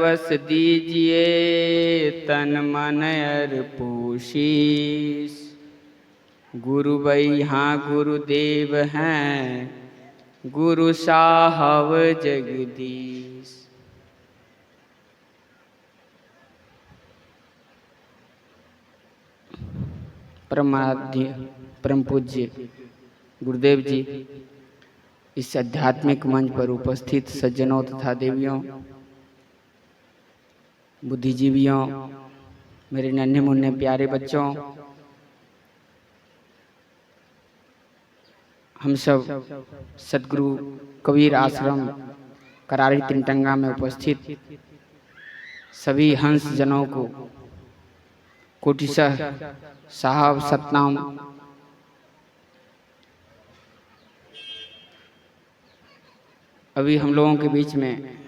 बस दीजिए तन मन अर्पूशीस। गुरु वही हाँ गुरुदेव हैं, गुरु साहब जगदीश। परमाराध्य परम पूज्य गुरुदेव जी, इस आध्यात्मिक मंच पर उपस्थित सज्जनों तथा देवियों, बुद्धिजीवियों, मेरे नन्हे मुन्ने प्यारे बच्चों, हम सब सदगुरु कबीर आश्रम करारी तिनटंगा में उपस्थित सभी हंस जनों को कोटिशः साहब सतनाम। अभी हम लोगों के बीच में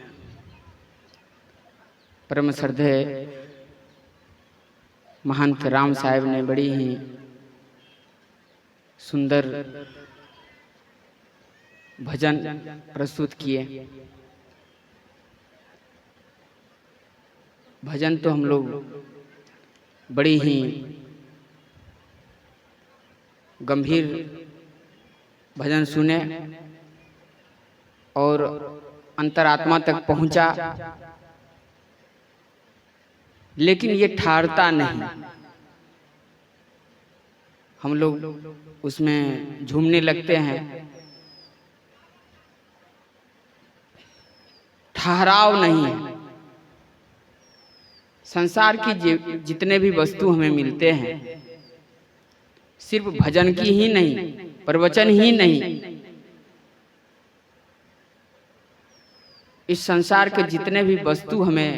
परम श्रद्धेय महंत राम साहब ने बड़ी ही सुंदर भजन प्रस्तुत किए। भजन तो हम लोग बड़ी ही गंभीर भजन सुने और अंतरात्मा तक पहुंचा, लेकिन ये ठहरता नहीं। हम लोग उसमें झूमने लगते हैं, ठहराव नहीं है। संसार की जितने भी वस्तु हमें मिलते हैं, सिर्फ भजन की ही नहीं, प्रवचन ही नहीं, इस संसार के जितने भी वस्तु हमें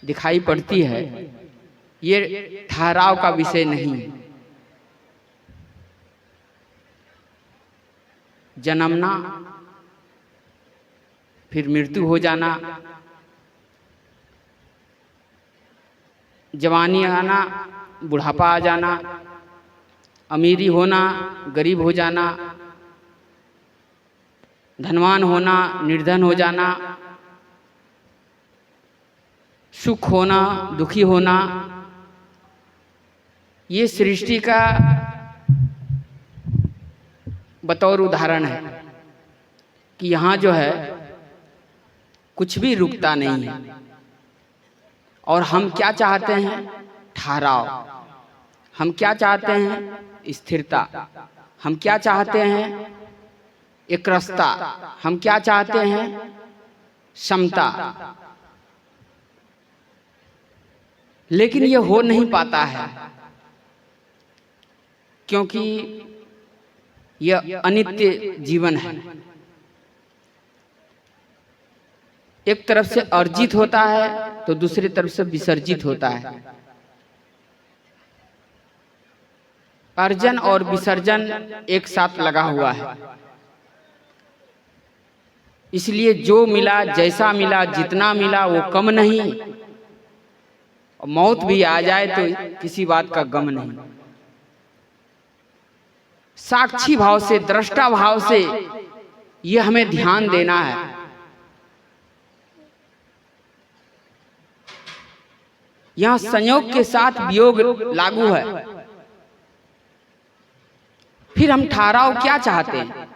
दिखाई पड़ती है, ये ठहराव का विषय नहीं है। जन्मना, फिर मृत्यु हो जाना, जवानी आना, बुढ़ापा आ जाना, अमीरी होना, गरीब हो जाना, धनवान होना, निर्धन हो जाना, सुख होना, दुखी होना, ये सृष्टि का बतौर उदाहरण है कि यहाँ जो है कुछ भी रुकता नहीं है। और हम क्या चाहते हैं? ठहराव। हम क्या चाहते हैं? स्थिरता। हम क्या चाहते हैं? एक रास्ता। हम क्या चाहते हैं? समता। लेकिन ये हो नहीं पाता है, क्योंकि यह अनित्य जीवन है। एक तरफ से अर्जित होता है तो दूसरी तरफ से विसर्जित होता है। अर्जन और विसर्जन एक साथ लगा हुआ है। इसलिए जो मिला, जैसा मिला, जितना मिला वो कम नहीं, और मौत भी आ जाए तो किसी बात का गम नहीं। साक्षी भाव से, दृष्टा भाव से ये हमें ध्यान देना है। यहां संयोग के साथ वियोग लागू है। फिर हम ठहराव क्या चाहते हैं?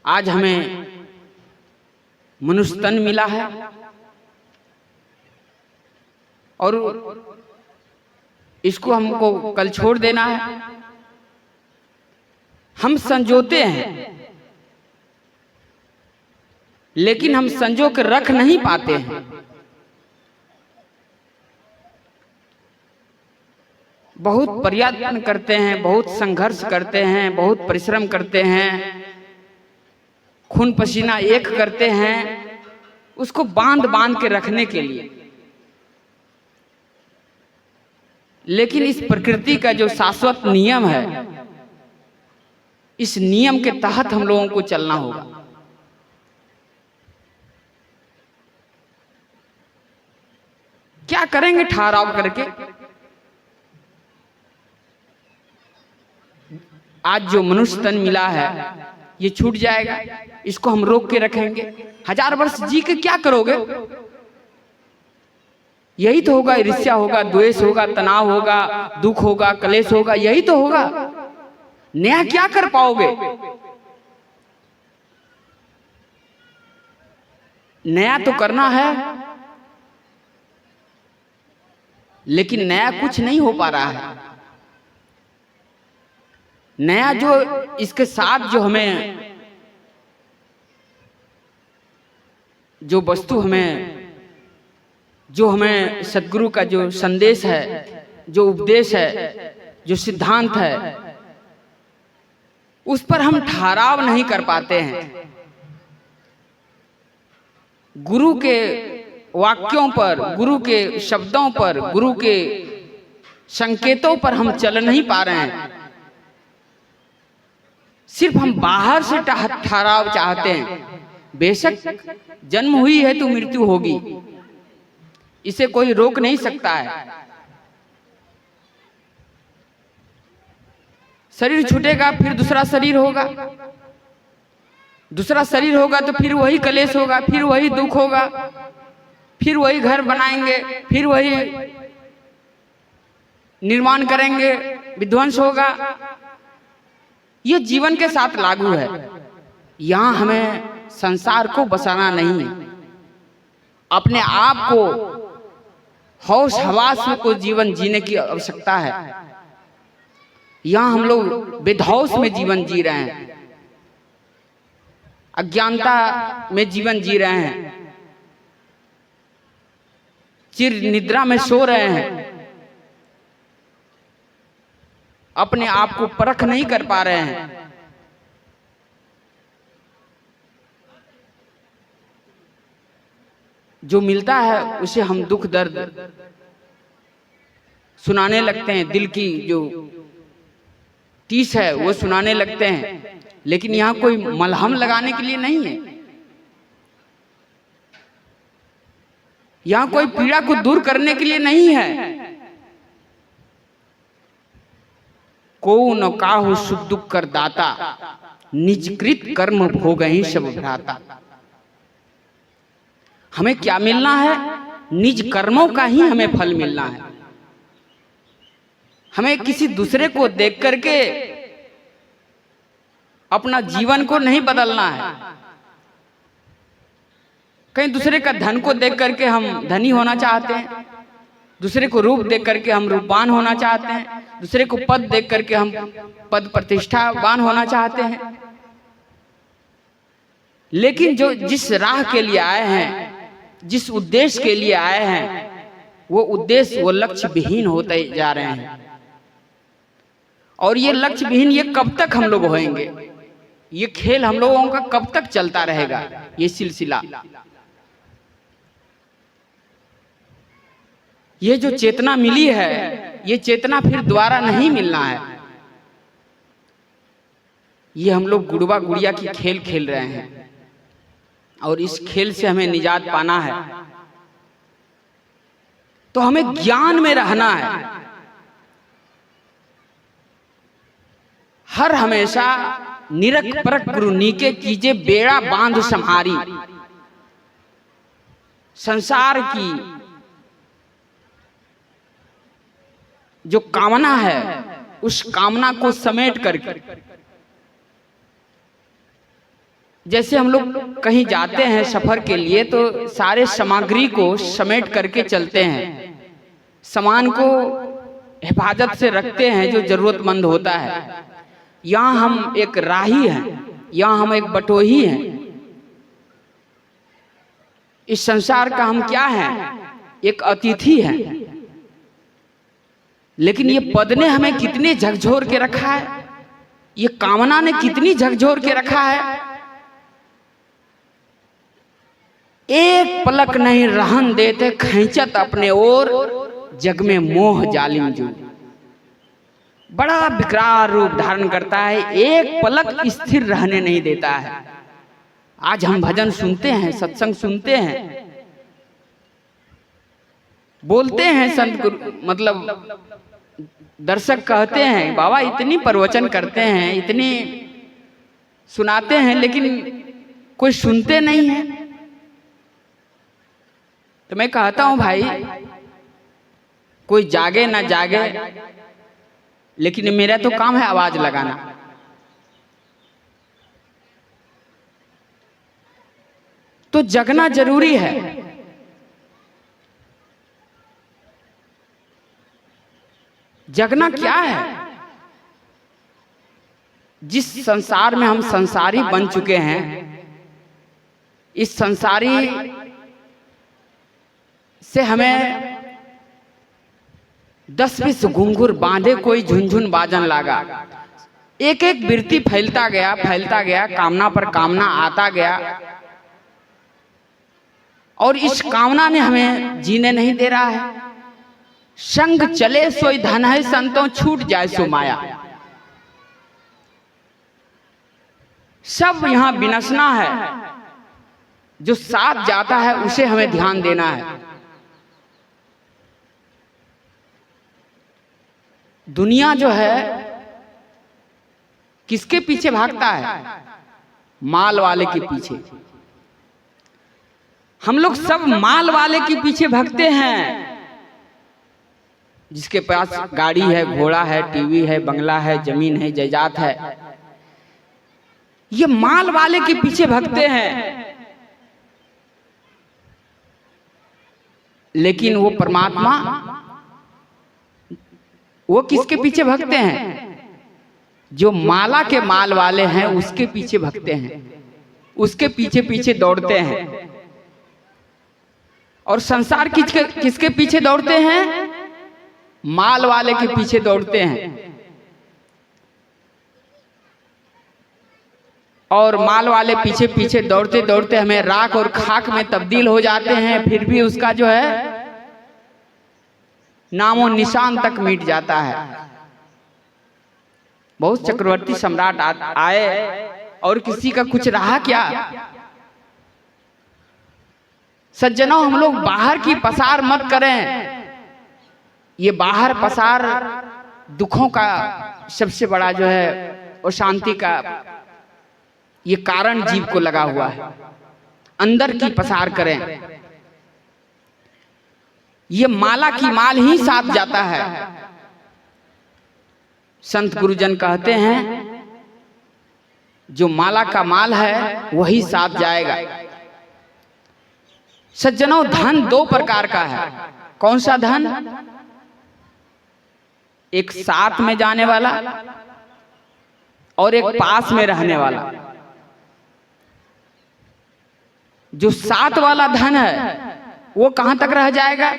आज हमें मनुष्य तन मिला है और इसको हमको कल छोड़ देना है। हम संजोते हैं, लेकिन हम संजो के रख नहीं पाते हैं। बहुत प्रयत्न करते हैं, बहुत संघर्ष करते हैं, बहुत परिश्रम करते हैं, खून पसीना एक करते हैं उसको बांध बांध के रखने के लिए। लेकिन इस प्रकृति का जो शाश्वत नियम है, इस नियम के तहत हम लोगों को चलना होगा। क्या करेंगे ठहराव करके? आज जो मनुष्य तन मिला है ये छूट जाएगा, इसको हम रोक के रखेंगे। 1000 वर्ष जी के क्या करोगे? यही तो होगा, ईर्ष्या होगा, द्वेष होगा, तनाव होगा, दुख होगा, कलेश होगा, यही तो होगा। नया क्या कर पाओगे? नया तो करना है, लेकिन नया कुछ नहीं हो पा रहा है। नया जो इसके साथ जो हमें जो वस्तु जो हमें सद्गुरु का जो संदेश है, जो उपदेश है, जो सिद्धांत है, उस पर हम ठहराव नहीं कर पाते हैं। गुरु के वाक्यों पर, गुरु के शब्दों पर, गुरु के संकेतों पर हम चल नहीं पा रहे हैं। सिर्फ हम बाहर से ठहराव चाहते हैं। बेशक जन्म हुई है तो मृत्यु होगी, इसे कोई रोक नहीं सकता है। शरीर छूटेगा, फिर दूसरा शरीर होगा, दूसरा शरीर होगा तो फिर वही कलेश होगा, फिर वही दुख होगा, फिर वही घर बनाएंगे, फिर वही निर्माण करेंगे, विध्वंस होगा। ये जीवन के साथ लागू है। यहां हमें संसार को बसाना नहीं है, अपने आप को होश हवास में को जीवन जीने की आवश्यकता है। यहां हम लोग बेहोश में जीवन जी रहे हैं, अज्ञानता में जीवन जी रहे हैं, चिर निद्रा में सो रहे हैं, अपने आप को परख नहीं कर पा रहे हैं। जो मिलता है उसे हम दुख दर्द सुनाने लगते हैं, दिल की जो टीस है वो सुनाने लगते हैं, लेकिन यहां कोई मलहम लगाने के लिए नहीं है। यहां कोई पीड़ा को दूर करने के लिए नहीं है। को न काहु सुख दुख कर दाता, निजकृत कर्म भोगहि सब भ्राता। हमें क्या मिलना है? निज कर्मों का ही हमें फल मिलना है। हमें किसी दूसरे को देख करके अपना जीवन को नहीं बदलना है। कहीं दूसरे का धन को देख करके हम धनी होना चाहते हैं, दूसरे को रूप देख करके हम रूपवान होना चाहते हैं, दूसरे को पद देख करके हम पद प्रतिष्ठावान होना चाहते हैं। लेकिन जो जिस राह के लिए आए हैं, जिस उद्देश्य के लिए आए हैं, वो उद्देश्य, वो लक्ष्य विहीन होते जा रहे हैं। और ये लक्ष्य विहीन ये कब तक हम लोग होएंगे? ये खेल हम लोगों का कब तक चलता रहेगा? ये सिलसिला, ये जो चेतना मिली है, ये चेतना फिर दोबारा नहीं मिलना है। ये हम लोग गुड़वा गुड़िया की खेल खेल रहे हैं, और इस खेल से हमें निजात पाना है तो हमें ज्ञान में रहना है। हर हमेशा निरख परख गुरु नीके कीजे, बेड़ा बांध संहारी। संसार की जो कामना है, उस कामना को समेट करके, जैसे हम लोग कहीं जाते हैं सफर के लिए तो सारे सामग्री को समेट करके चलते हैं, सामान को हिफाजत से रखते हैं जो जरूरतमंद होता है। यहाँ हम एक राही हैं, यहाँ हम एक बटोही हैं। इस संसार का हम क्या हैं? एक अतिथि हैं। लेकिन ये पद ने हमें कितने झकझोर के रखा है, ये कामना ने कितनी झकझोर के रखा है। एक पलक नहीं रहन देते, खींचत अपने ओर, जग में मोह जालिम जो। बड़ा विकराल रूप धारण करता है, एक पलक स्थिर रहने नहीं देता है। आज हम भजन सुनते हैं, सत्संग सुनते हैं, बोलते हैं, संत मतलब दर्शक कहते हैं बाबा इतनी प्रवचन करते हैं, इतनी सुनाते हैं, लेकिन कोई सुनते नहीं है। तो मैं कहता हूं भाई, कोई जागे ना जागे, लेकिन मेरा तो काम है आवाज लगाना। तो जगना जरूरी है। जगना क्या है? जिस संसार में हम संसारी बन चुके हैं, इस संसारी से हमें 10-20 घुंघरू बांधे कोई झुनझुन बाजन लागा। एक एक वृत्ति फैलता गया, कामना पर कामना आता गया, और इस कामना ने हमें जीने नहीं दे रहा है। संग चले सोई धन है संतों, छूट जाए सो माया। सब यहां विनसना है, जो साथ जाता है उसे हमें ध्यान देना है। दुनिया जो है किसके पीछे भागता है? माल वाले के पीछे। हम लोग सब माल वाले के पीछे भागते हैं। जिसके पास गाड़ी है, घोड़ा है, टीवी है, बंगला है, जमीन है, जायदाद है, ये माल वाले के पीछे भागते हैं। लेकिन वो परमात्मा, वो किसके पीछे भागते हैं? जो माला के माल वाले हैं उसके पीछे भागते हैं, उसके पीछे पीछे दौड़ते हैं। और संसार किसके पीछे दौड़ते हैं? माल वाले के पीछे दौड़ते हैं। और माल वाले पीछे पीछे दौड़ते दौड़ते हमें राख और खाक में तब्दील हो जाते हैं। फिर भी उसका जो है नामो निशान तक मिट जाता है। बहुत चक्रवर्ती सम्राट आए और किसी का कुछ रहा क्या? सज्जनों, हम लोग बाहर की पसार मत करें। ये बाहर पसार दुखों का सबसे बड़ा जो है और शांति का ये कारण जीव को लगा हुआ है। अंदर की पसार करें। ये माला की माल ही साथ जाता है। संत गुरुजन कहते हैं जो माला का माल है वही साथ जाएगा। सज्जनों, धन 2 प्रकार का है। कौन सा धन? एक साथ में जाने वाला और एक पास में रहने वाला। जो साथ वाला धन है वो कहां तक रह जाएगा?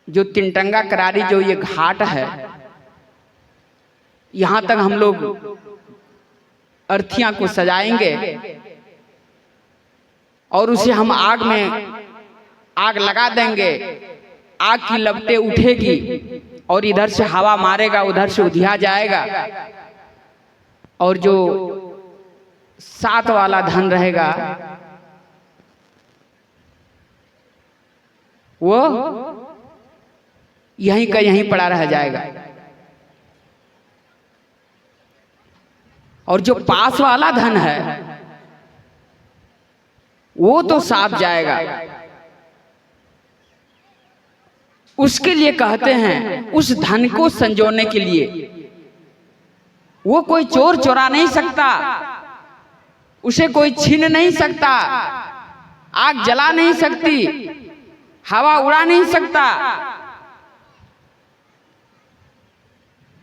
जो तिनटंगा करारी, जो ये घाट है, यहां तक हम लोग अर्थियां को सजाएंगे और उसे हम आग में आग लगा देंगे। आग की लपटें उठेगी और इधर से हवा मारेगा, उधर से उधिया जाएगा। और जो साथ वाला धन रहेगा वो यहीं का यहीं पड़ा रह जाएगा। और जो पास वाला धन है वो तो साथ जाएगा। उसके लिए कहते हैं, उस धन को संजोने के लिए वो कोई चोर चुरा नहीं सकता, उसे कोई छीन नहीं सकता, आग जला नहीं सकती, हवा उड़ा नहीं सकता,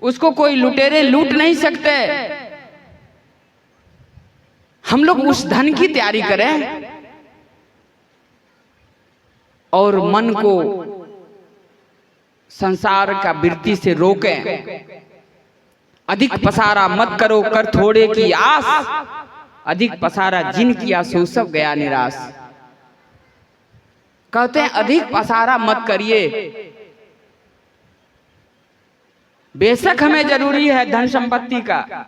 उसको कोई लुटेरे लूट नहीं सकते। हम लोग उस धन की तैयारी करें और मन को संसार का वृत्ति से रोकें। अधिक पसारा मत करो, कर थोड़े की आस, अधिक पसारा जिन किया सो सब गया निराश। कहते हैं अधिक पसारा मत करिए। बेशक हमें जरूरी है धन संपत्ति का,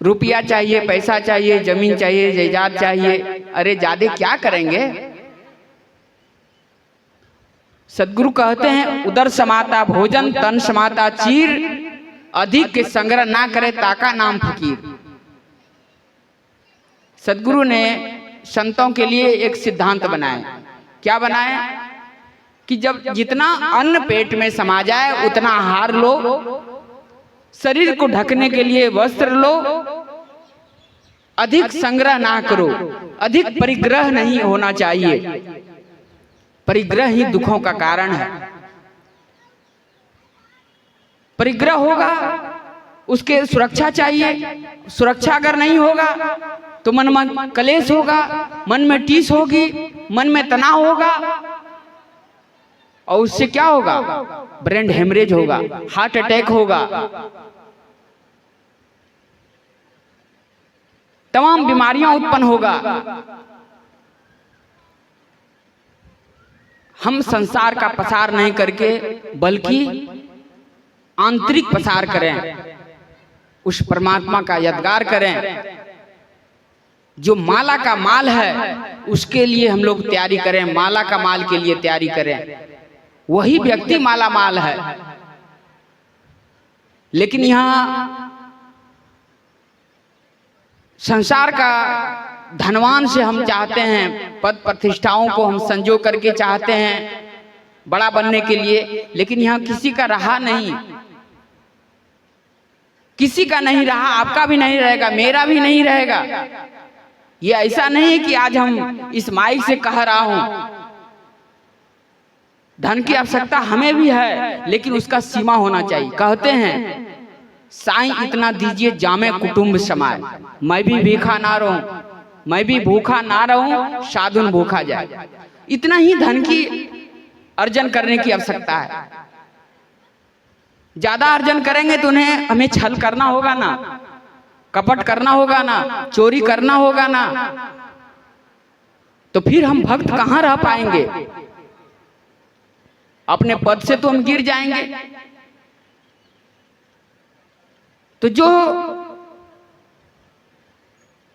रुपया चाहिए, पैसा चाहिए, जमीन चाहिए, जायदाद चाहिए। अरे ज्यादा क्या करेंगे? सदगुरु कहते हैं उदर समाता भोजन, तन समाता चीर, अधिक के संग्रह ना करे ताका नाम फकीर। सद्गुरु ने संतों के लिए एक सिद्धांत बनाया। क्या बनाया? कि जब जितना अन्न पेट में समा जाए उतना आहार लो, शरीर को ढकने के लिए वस्त्र लो, अधिक संग्रह ना करो, अधिक परिग्रह नहीं होना चाहिए। परिग्रह ही दुखों का कारण है। परिग्रह होगा उसके सुरक्षा चाहिए, सुरक्षा अगर नहीं होगा तो मन में कलेश होगा, मन में टीस होगी, मन में तनाव होगा, और उससे क्या होगा? ब्रेन हेमरेज होगा, हार्ट अटैक होगा, तमाम बीमारियां उत्पन्न होगा। हम संसार का प्रसार नहीं करके बल्कि आंतरिक प्रसार करें, उस परमात्मा का यादगार करें। जो माला का माल है उसके लिए हम लोग तैयारी करें, माला का माल के लिए तैयारी करें। वही व्यक्ति माला माल है। लेकिन यहां संसार का धनवान से हम चाहते हैं, पद प्रतिष्ठाओं को हम संजो करके चाहते हैं बड़ा बनने के लिए, लेकिन यहाँ किसी का रहा नहीं, किसी का नहीं रहा, आपका भी नहीं रहेगा, मेरा भी नहीं रहेगा। ये ऐसा नहीं है कि आज हम इस माइक से कह रहा हूं, धन की आवश्यकता हमें भी है, लेकिन उसका सीमा होना चाहिए। कहते हैं साईं इतना दीजिए जामे कुटुंब समाए, मैं भी भूखा ना रहूं, मैं भी भूखा ना रहूं, साधुन भूखा जाए। इतना ही धन की अर्जन करने की आवश्यकता है। ज्यादा अर्जन करेंगे तो उन्हें हमें छल करना होगा ना, कपट करना होगा ना, चोरी करना होगा ना, तो फिर हम भक्त कहां रह पाएंगे? अपने पद से तो हम गिर जाएंगे। तो जो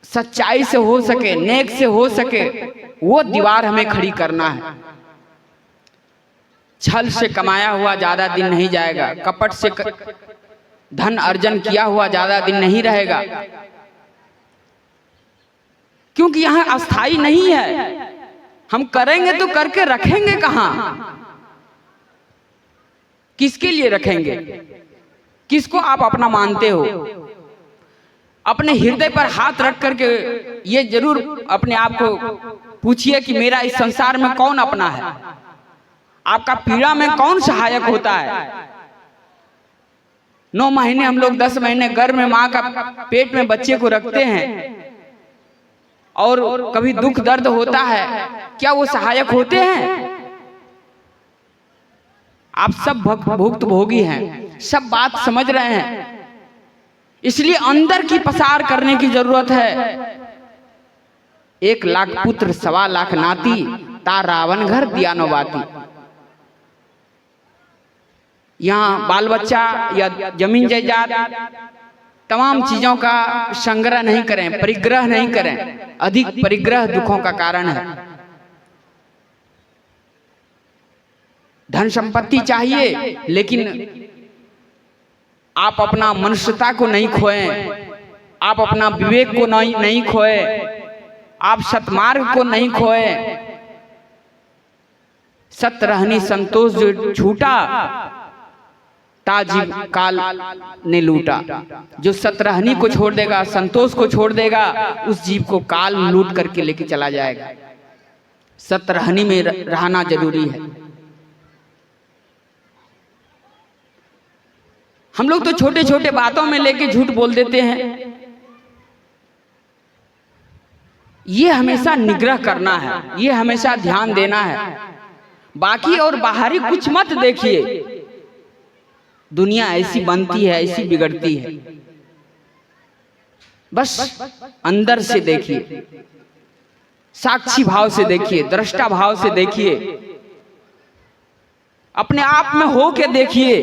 सच्चाई से हो सके, नेक से हो सके, वो दीवार हमें खड़ी करना है। छल से कमाया हुआ ज्यादा दिन नहीं जाएगा, कपट से धन अर्जन किया हुआ ज्यादा दिन नहीं रहेगा, क्योंकि यहां अस्थाई नहीं है। हम करेंगे तो करके रखेंगे कहां? किसके लिए रखेंगे? किसको आप अपना मानते हो? अपने हृदय पर हाथ रख करके ये जरूर अपने आप को पूछिए कि मेरा इस संसार में कौन अपना है? आपका पीड़ा में कौन सहायक होता है? 9 महीने हम लोग 10 महीने गर्भ में माँ का पेट में बच्चे को रखते हैं, और कभी दुख दर्द होता है, क्या वो सहायक होते हैं? आप सब भुक्त भोगी हैं, सब बात समझ रहे हैं, इसलिए अंदर की प्रसार करने की जरूरत है। 1 लाख पुत्र 1.25 लाख नाती, ता रावण घर दिया नो बाती। यहाँ बाल बच्चा या जमीन जायदाद तमाम चीजों का संग्रह नहीं करें, परिग्रह नहीं करें। अधिक परिग्रह दुखों का कारण है। धन संपत्ति चाहिए, लेकिन आप अपना मनुष्यता को नहीं खोएं, आप अपना विवेक को नहीं खोएं, आप सतमार्ग को नहीं खोएं। सत रहनी संतोष जो छूटा, ताजीव काल ने लूटा। जो सतरहनी को छोड़ देगा, संतोष को छोड़ देगा, उस जीव को काल लूट करके लेके चला जाएगा। सतरहनी में रहना जरूरी है। हम लोग तो छोटे छोटे बातों में लेके झूठ बोल देते हैं। ये हमेशा निग्रह करना है, ये हमेशा ध्यान देना है। बाकी और बाहरी कुछ मत देखिए। दुनिया ऐसी बनती है, ऐसी बिगड़ती है, बस अंदर से देखिए, साक्षी भाव से देखिए, दृष्टा भाव से देखिए, अपने आप में हो के देखिए।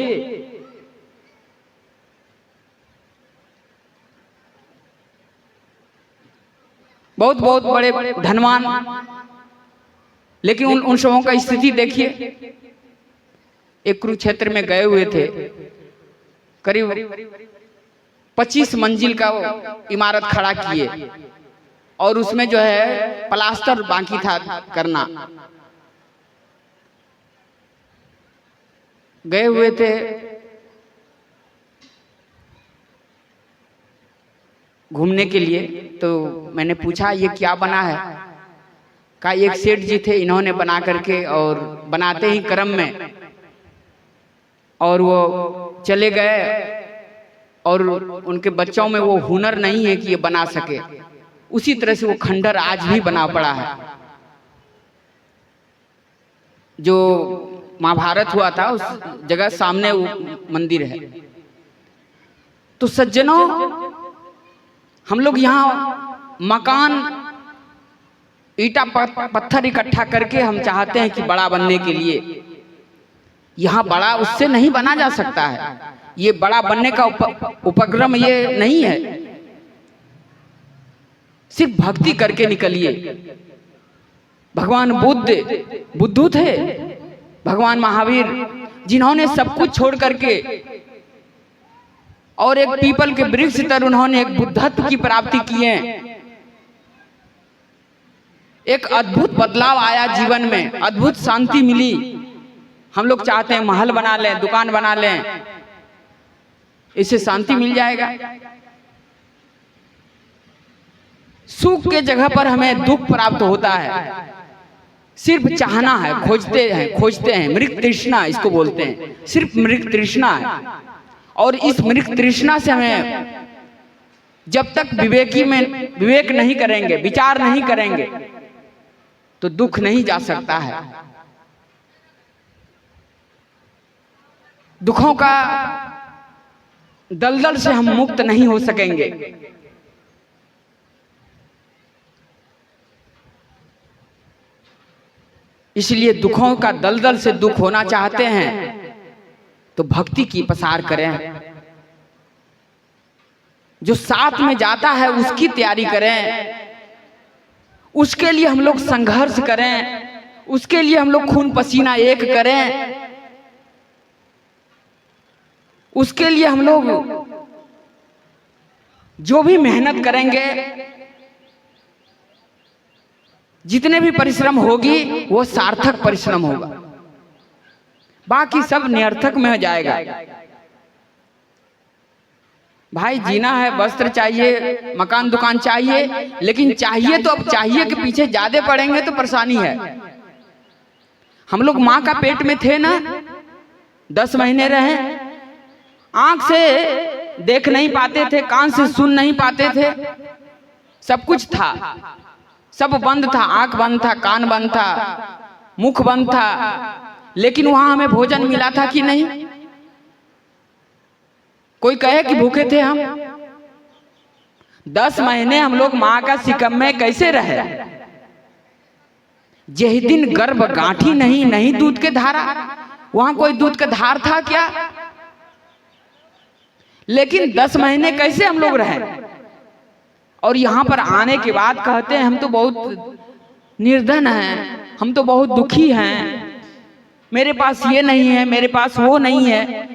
बहुत बहुत बड़े धनवान, लेकिन उन सबों का स्थिति देखिए। एक कुरुक्षेत्र में गए हुए थे, करीब 25 मंजिल का इमारत खड़ा किए, और उसमें जो है प्लास्टर बाकी था करना। गए हुए थे, घूमने के लिए, तो मैंने पूछा ये क्या बना है? कहा एक सेठ जी थे, इन्होंने बना करके और बनाते ही क्रम में और वो चले गए, और उनके बच्चों में वो हुनर नहीं है कि ये बना सके। उसी तरह से वो खंडर आज भी बना पड़ा है। जो महाभारत हुआ था उस जगह सामने वो मंदिर है। तो सज्जनों, हम लोग यहाँ मकान ईटा पत्थर इकट्ठा करके हम चाहते हैं कि बड़ा बनने के लिए। यहाँ बड़ा उससे नहीं बना जा सकता है। ये बड़ा बनने का उपक्रम ये नहीं है। सिर्फ भक्ति करके निकलिए। भगवान बुद्धू थे, भगवान महावीर, जिन्होंने सब कुछ छोड़ करके और एक पीपल के वृक्ष तर उन्होंने एक बुद्धत्व की प्राप्ति की है। एक अद्भुत बदलाव आया जीवन में, अद्भुत शांति मिली। हम लोग चाहते हैं महल बना लें, दुकान बना लें, इससे शांति मिल जाएगा। सुख के जगह पर हमें दुख प्राप्त होता है। सिर्फ चाहना है, खोजते हैं। मृग तृष्णा इसको बोलते हैं। सिर्फ मृग तृष्णा है। और इस मृग तृष्णा से हमें जब तक विवेक नहीं करेंगे, विचार नहीं करेंगे, तो दुख नहीं जा सकता है। दुखों का दलदल से हम मुक्त नहीं हो सकेंगे। इसलिए दुखों का दलदल से दुख होना चाहते हैं तो भक्ति की प्रसार करें। जो साथ में जाता है उसकी तैयारी करें, उसके लिए हम लोग संघर्ष करें, उसके लिए हम लोग खून पसीना एक करें, उसके लिए हम लोग जो भी मेहनत करेंगे, जितने भी परिश्रम होगी वो सार्थक परिश्रम होगा। बाकी सब निरर्थक में हो जाएगा। भाई जीना है, वस्त्र चाहिए, मकान दुकान चाहिए, लेकिन चाहिए तो अब चाहिए के पीछे ज्यादा पड़ेंगे तो परेशानी है। हम लोग माँ का पेट में थे ना, 10 महीने रहे, आंख से देख नहीं पाते थे, कान से सुन नहीं पाते थे, सब कुछ था, सब बंद था। आंख बंद था, कान बंद था, मुख बंद था, लेकिन वहां हमें भोजन मिला था कि नहीं? कोई कहे कि भूखे थे हम? 10 महीने हम लोग माँ का सिकम में कैसे रहे? यही दिन गर्भ गांठी नहीं दूध के धारा, वहां कोई दूध का धार था क्या? लेकिन 10 महीने कैसे हम लोग रहे? और यहाँ पर आने के बाद कहते हैं हम तो बहुत निर्धन हैं, हम तो बहुत दुखी हैं, मेरे पास ये नहीं है, मेरे पास वो नहीं है।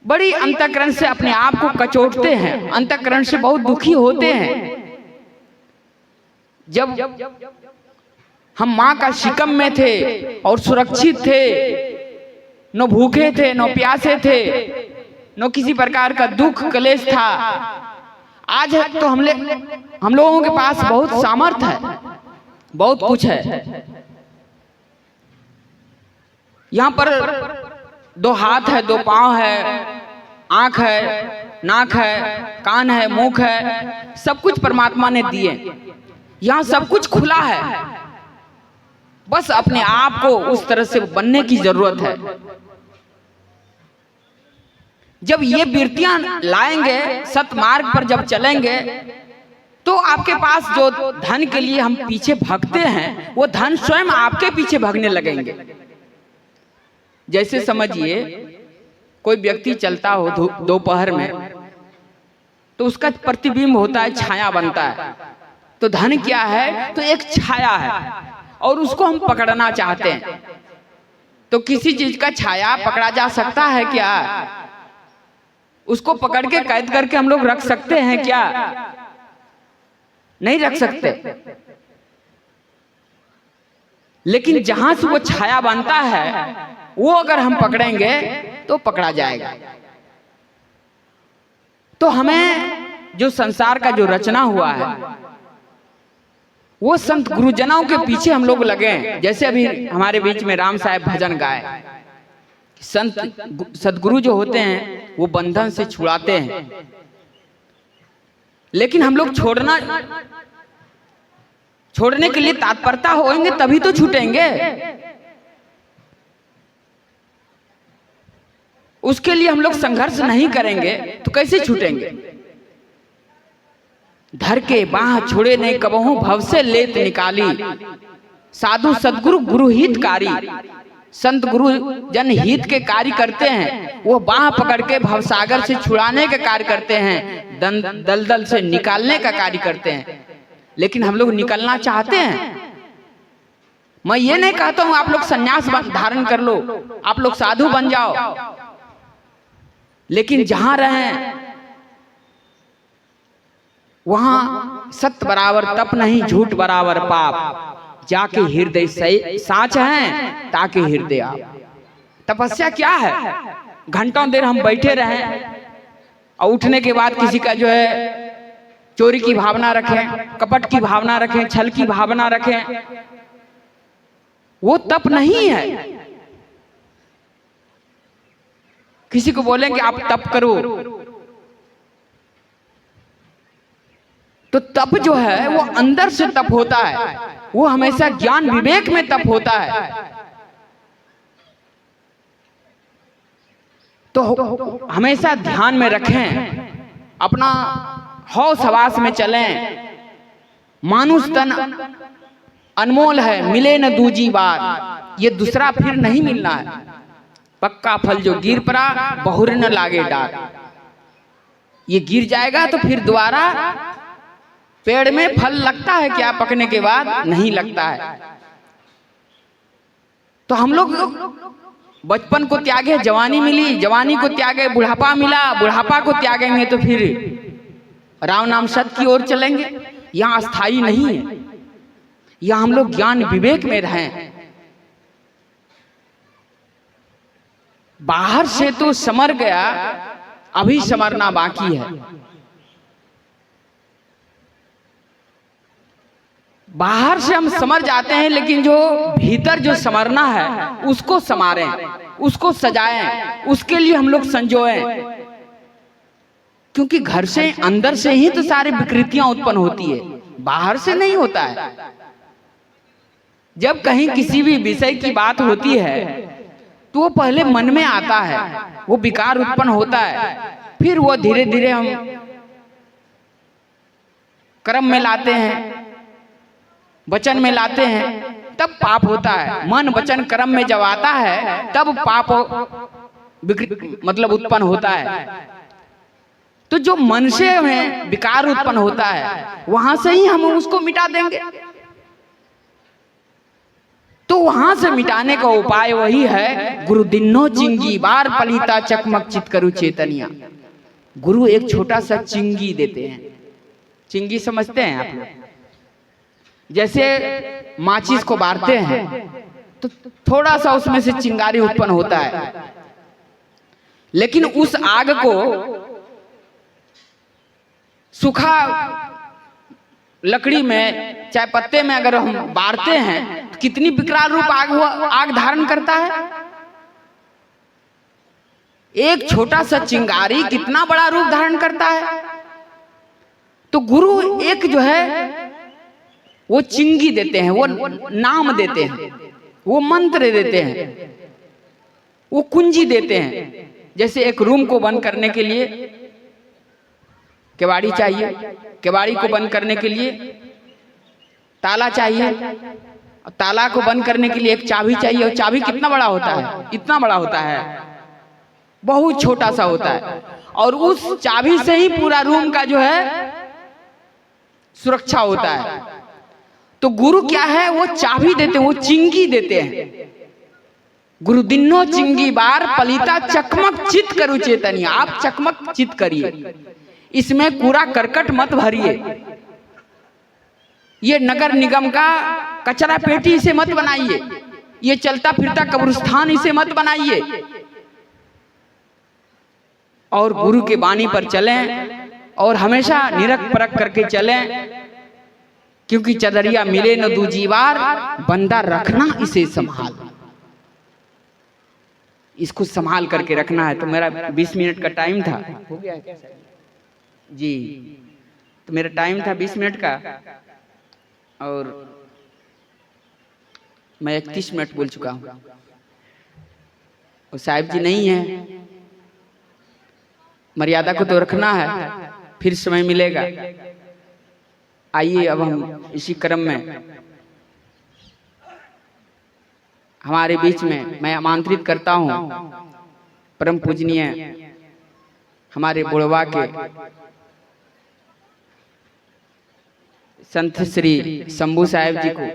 बड़ी अंतःकरण से अपने आप को कचोटते हैं, अंतःकरण से बहुत दुखी होते हैं। जब हम माँ का शिकम में थे और सुरक्षित थे, न भूखे थे, न प्यासे थे, न किसी प्रकार का दुख क्लेश था। आज है तो हम लोगों के पास बहुत सामर्थ्य है, बहुत कुछ है। यहाँ पर 2 हाथ है, 2 पांव है, आंख है, नाक है, कान है, मुख है, सब कुछ परमात्मा ने दिए। यहाँ सब कुछ खुला है, बस अपने आप को उस तरह से बनने की जरूरत है। जब ये वृत्तियां लाएंगे, सतमार्ग पर जब चलेंगे, तो आपके पास जो धन के लिए हम पीछे भागते हैं, वो धन स्वयं आपके पीछे भागने लगेंगे। जैसे समझिए कोई व्यक्ति चलता हो दोपहर में, तो उसका प्रतिबिंब होता है, छाया बनता है। तो धन क्या है? तो एक छाया है, और उसको हम पकड़ना चाहते हैं। तो किसी चीज का छाया पकड़ा जा सकता है क्या? उसको पकड़ के कैद करके हम लोग रख सकते हैं क्या? नहीं रख सकते, लेकिन जहां से वो छाया बनता है वो अगर हम पकड़ेंगे तो पकड़ा जाएगा। तो हमें जो संसार का जो रचना हुआ है वो संत गुरुजनों के पीछे हम लोग लगे। जैसे अभी हमारे बीच में राम साहब भजन गाए, संत सदगुरु जो होते हैं वो बंधन से छुड़ाते हैं, लेकिन हम लोग छोड़ने के लिए तत्परता होंगे तभी तो छूटेंगे। उसके लिए हम लोग संघर्ष नहीं करेंगे तो कैसे छूटेंगे। धर के बाह छोड़े नहीं कबहू भव से लेत निकाली, साधु सदगुरु गुरु हितकारी। संत गुरु जन हित के कार्य करते हैं, वो बाह पकड़ के भवसागर से छुड़ाने का कार्य करते हैं, दलदल से निकालने का कार्य करते हैं। लेकिन हम लोग निकलना चाहते हैं। मैं ये नहीं कहता हूं आप लोग संन्यास धारण कर लो, आप लोग साधु बन जाओ, लेकिन जहां रहें वहां सत्य बराबर तप नहीं, झूठ बराबर पाप। जाके हृदय साच हैं ताकि हृदय आप। तपस्या क्या है? घंटों देर हम बैठे रहें और उठने के बाद किसी का जो है चोरी की भावना रखें, कपट की भावना रखें, छल की भावना रखें, वो तप नहीं है। किसी को बोलें कि आप तप करो, तो तप जो है वो अंदर से तप होता है, वो हमेशा ज्ञान विवेक में तप होता है। तो हमेशा ध्यान में रखें, अपना हौस हवास में चलें। मानुष तन अनमोल है, मिले न दूजी बार, ये दूसरा फिर नहीं मिलना है। पक्का फल जो गिर पड़ा बहुर न लागे डार, ये गिर जाएगा तो फिर दोबारा पेड़ में फल लगता है क्या? पकने के बाद नहीं लगता है। तो हम लोग बचपन को त्यागे, जवानी मिली, जवानी को त्यागे, बुढ़ापा मिला, बुढ़ापा को त्यागेंगे तो फिर राम नाम सत्य की ओर चलेंगे। यहाँ अस्थाई नहीं है, यहाँ हम लोग ज्ञान विवेक में रहें। बाहर से तो समर गया, अभी समरना बाकी है। बाहर से हम समर जाते हैं, लेकिन जो भीतर जो समरना है उसको समारें, उसको सजाएं, उसके लिए हम लोग संजोएं। क्योंकि घर से अंदर से ही तो सारी विकृतियां उत्पन्न होती है, बाहर से नहीं होता है। जब कहीं किसी भी विषय की बात होती है तो वो पहले मन में आता है, वो विकार उत्पन्न होता है, फिर वो धीरे धीरे हम कर्म में लाते हैं, वचन में लाते हैं, तब पाप होता है। मन वचन कर्म में जब आता है तब पाप मतलब उत्पन्न होता है। तो जो मन से हमें विकार उत्पन्न होता है वहां से ही हम उसको मिटा देंगे। तो वहां से मिटाने का उपाय वही है, गुरु दिन्नो चिंगी बार पलिता चकमक चित करू चेतनिया। गुरु एक छोटा सा चिंगी देते हैं। चिंगी समझते हैं आप लोग? जैसे माचिस को बारते हैं तो थोड़ा सा उसमें से चिंगारी उत्पन्न होता है, लेकिन उस आग को सूखा लकड़ी में चाहे पत्ते में अगर हम बारते हैं तो कितनी विकराल रूप आग धारण करता है। एक छोटा सा चिंगारी कितना बड़ा रूप धारण करता है। तो गुरु एक जो है वो चिंगी देते हैं, वो नाम देते हैं, वो मंत्र देते हैं, वो कुंजी देते हैं। जैसे एक रूम को बंद करने के लिए केवाड़ी चाहिए, केवाड़ी को बंद करने के लिए ताला चाहिए, और ताला को बंद करने के लिए एक चाबी चाहिए। और चाबी कितना बड़ा होता है? इतना बड़ा होता है, बहुत छोटा सा होता है। और उस चाबी से ही पूरा रूम का जो है सुरक्षा होता है। तो गुरु क्या है? वो चाबी देते हैं, वो चिंगी देते हैं। गुरु दिन्नो चिंगी बार पलिता चकमक चित करू चेतनिया। आप चकमक चित करिए, इसमें कूड़ा करकट मत भरिए। ये नगर निगम का कचरा पेटी इसे मत बनाइए, ये चलता फिरता कब्रिस्तान इसे मत बनाइए। और गुरु के वाणी पर चलें और हमेशा निरख परख करके चलें, क्योंकि चदरिया मिले न दूजी बार, बंदा रखना इसे संभाल, इसको संभाल करके रखना है। तो मेरा 20 मिनट का टाइम था, हो गया जी, तो मेरा टाइम था 20 मिनट का और मैं 31 मिनट बोल चुका हूं। और साहिब जी नहीं है, मर्यादा को तो रखना है, फिर समय मिलेगा। आइए अब हम इसी क्रम में हमारे बीच में मैं आमंत्रित करता हूं परम पूजनीय हमारे बुढ़वा के संत श्री शंभू साहिब जी को